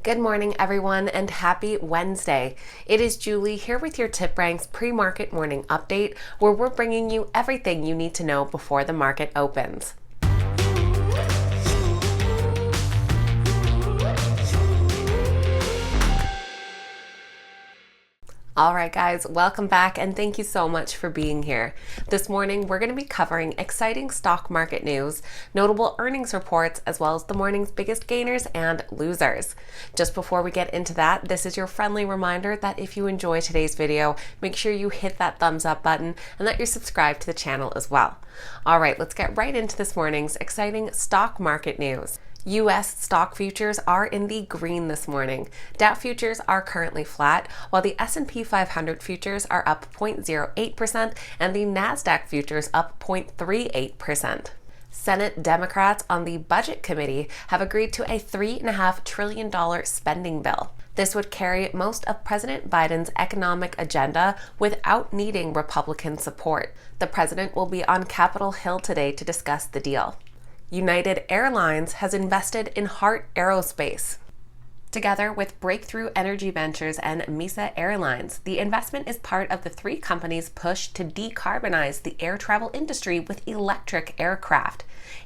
Good morning, everyone, and happy Wednesday. It is Julie here with your TipRanks pre-market morning update, where we're bringing you everything you need to know before the market opens. All right, guys, welcome back and thank you so much for being here. This morning, we're going to be covering exciting stock market news, notable earnings reports, as well as the morning's biggest gainers and losers. Just before we get into that, this is your friendly reminder that if you enjoy today's video, make sure you hit that thumbs up button and that you're subscribed to the channel as well. All right, let's get right into this morning's exciting stock market news. U.S. stock futures are in the green this morning. Dow futures are currently flat, while the S&P 500 futures are up 0.08% and the NASDAQ futures up 0.38%. Senate Democrats on the Budget Committee have agreed to a $3.5 trillion spending bill. This would carry most of President Biden's economic agenda without needing Republican support. The president will be on Capitol Hill today to discuss the deal. United Airlines has invested in Heart Aerospace. Together with Breakthrough Energy Ventures and Mesa Airlines, the investment is part of the three companies' push to decarbonize the air travel industry with electric aircraft.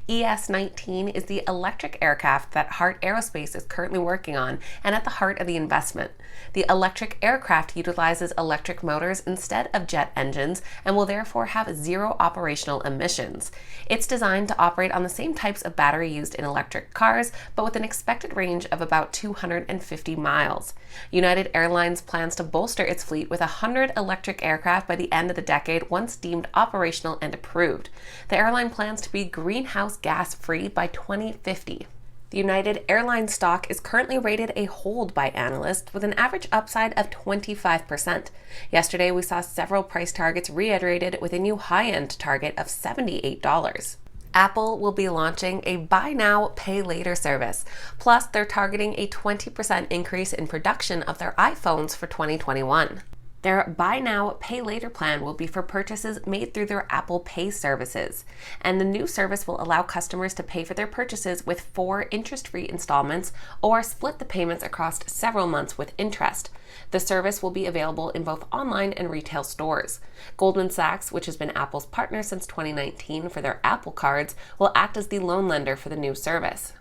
ES-19 is the electric aircraft that Heart Aerospace is currently working on and at the heart of the investment. The electric aircraft utilizes electric motors instead of jet engines and will therefore have zero operational emissions. It's designed to operate on the same types of battery used in electric cars, but with an expected range of about 250 miles. United Airlines plans to bolster its fleet with 100 electric aircraft by the end of the decade once deemed operational and approved. The airline plans to be greenhouse gas free by 2050. The United Airlines stock is currently rated a hold by analysts with an average upside of 25%. Yesterday, we saw several price targets reiterated with a new high-end target of $78. Apple will be launching a buy now, pay later service. Plus, they're targeting a 20% increase in production of their iPhones for 2021. Their buy now, pay later plan will be for purchases made through their Apple Pay services. And the new service will allow customers to pay for their purchases with 4 interest-free installments or split the payments across several months with interest. The service will be available in both online and retail stores. Goldman Sachs, which has been Apple's partner since 2019 for their Apple cards, will act as the loan lender for the new service.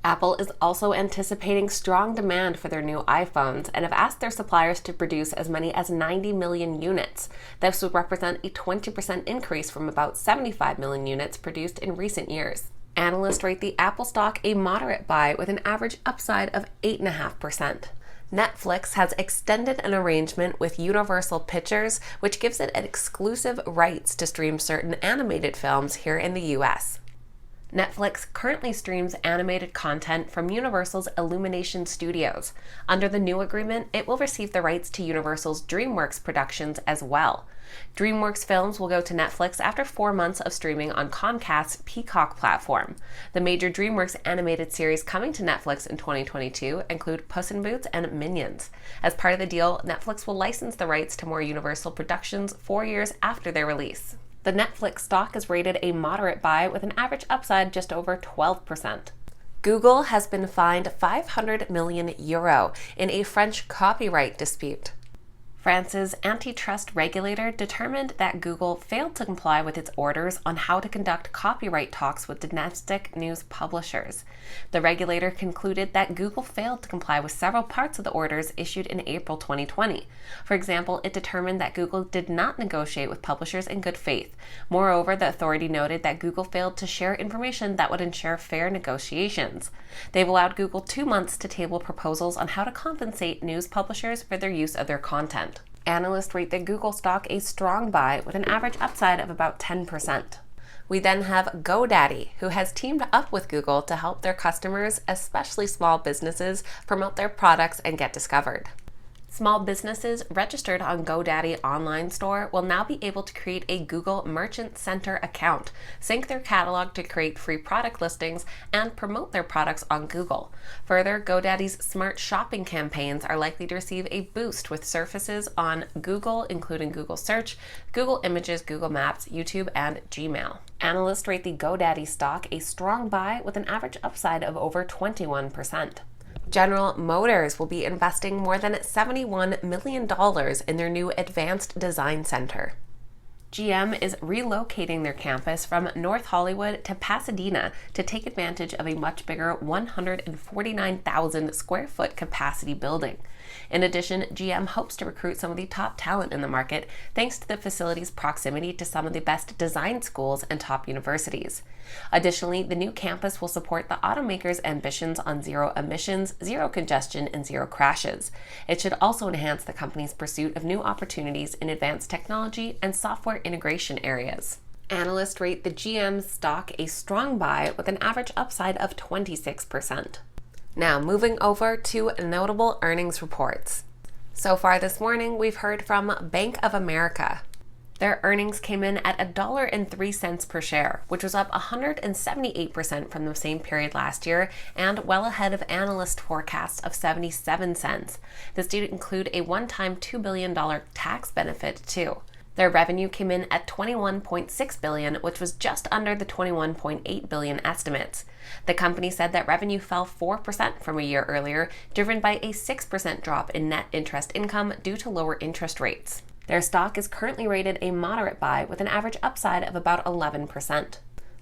Apple is also anticipating strong demand for their new iPhones and have asked their suppliers to produce as many as 90 million units. This would represent a 20% increase from about 75 million units produced in recent years. Analysts rate the Apple stock a moderate buy with an average upside of 8.5%. Netflix has extended an arrangement with Universal Pictures, which gives it exclusive rights to stream certain animated films here in the U.S. Netflix currently streams animated content from Universal's Illumination Studios. Under the new agreement, it will receive the rights to Universal's DreamWorks productions as well. DreamWorks films will go to Netflix after 4 months of streaming on Comcast's Peacock platform. The major DreamWorks animated series coming to Netflix in 2022 include Puss in Boots and Minions. As part of the deal, Netflix will license the rights to more Universal productions 4 years after their release. The Netflix stock is rated a moderate buy with an average upside just over 12%. Google has been fined €500 million in a French copyright dispute. France's antitrust regulator determined that Google failed to comply with its orders on how to conduct copyright talks with domestic news publishers. The regulator concluded that Google failed to comply with several parts of the orders issued in April 2020. For example, it determined that Google did not negotiate with publishers in good faith. Moreover, the authority noted that Google failed to share information that would ensure fair negotiations. They've allowed Google 2 months to table proposals on how to compensate news publishers for their use of their content. Analysts rate the Google stock a strong buy with an average upside of about 10%. We then have GoDaddy, who has teamed up with Google to help their customers, especially small businesses, promote their products and get discovered. Small businesses registered on GoDaddy online store will now be able to create a Google Merchant Center account, sync their catalog to create free product listings, and promote their products on Google. Further, GoDaddy's smart shopping campaigns are likely to receive a boost with surfaces on Google, including Google Search, Google Images, Google Maps, YouTube, and Gmail. Analysts rate the GoDaddy stock a strong buy with an average upside of over 21%. General Motors will be investing more than $71 million in their new Advanced Design Center. GM is relocating their campus from North Hollywood to Pasadena to take advantage of a much bigger 149,000 square foot capacity building. In addition, GM hopes to recruit some of the top talent in the market thanks to the facility's proximity to some of the best design schools and top universities. Additionally, the new campus will support the automaker's ambitions on zero emissions, zero congestion, and zero crashes. It should also enhance the company's pursuit of new opportunities in advanced technology and software integration areas. Analysts rate the GM stock a strong buy with an average upside of 26%. Now, moving over to notable earnings reports. So far this morning, we've heard from Bank of America. Their earnings came in at $1.03 per share, which was up 178% from the same period last year and well ahead of analyst forecasts of 77 cents. This did include a one-time $2 billion tax benefit, too. Their revenue came in at $21.6 billion, which was just under the $21.8 billion estimates. The company said that revenue fell 4% from a year earlier, driven by a 6% drop in net interest income due to lower interest rates. Their stock is currently rated a moderate buy with an average upside of about 11%.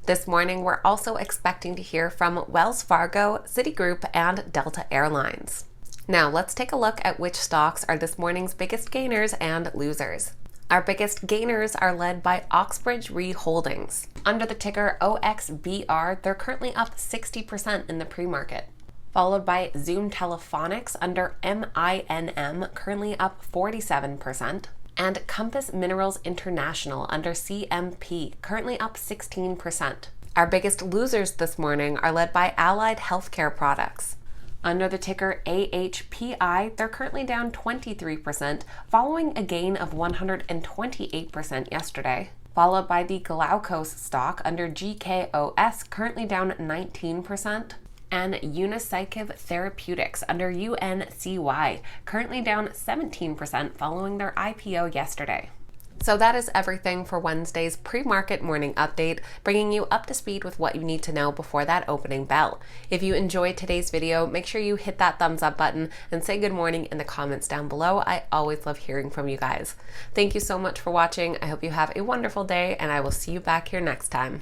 This morning, we're also expecting to hear from Wells Fargo, Citigroup, and Delta Airlines. Now, let's take a look at which stocks are this morning's biggest gainers and losers. Our biggest gainers are led by Oxbridge Re Holdings. Under the ticker OXBR, they're currently up 60% in the pre-market. Followed by Zoom Telephonics under MINM, currently up 47%. And Compass Minerals International under CMP, currently up 16%. Our biggest losers this morning are led by Allied Healthcare Products. Under the ticker AAPI, they're currently down 23%, following a gain of 128% yesterday. Followed by the Glaukos stock under GKOS, currently down 19%. And Unicycive Therapeutics under UNCY, currently down 17% following their IPO yesterday. So that is everything for Wednesday's pre-market morning update, bringing you up to speed with what you need to know before that opening bell. If you enjoyed today's video, make sure you hit that thumbs up button and say good morning in the comments down below. I always love hearing from you guys. Thank you so much for watching. I hope you have a wonderful day, and I will see you back here next time.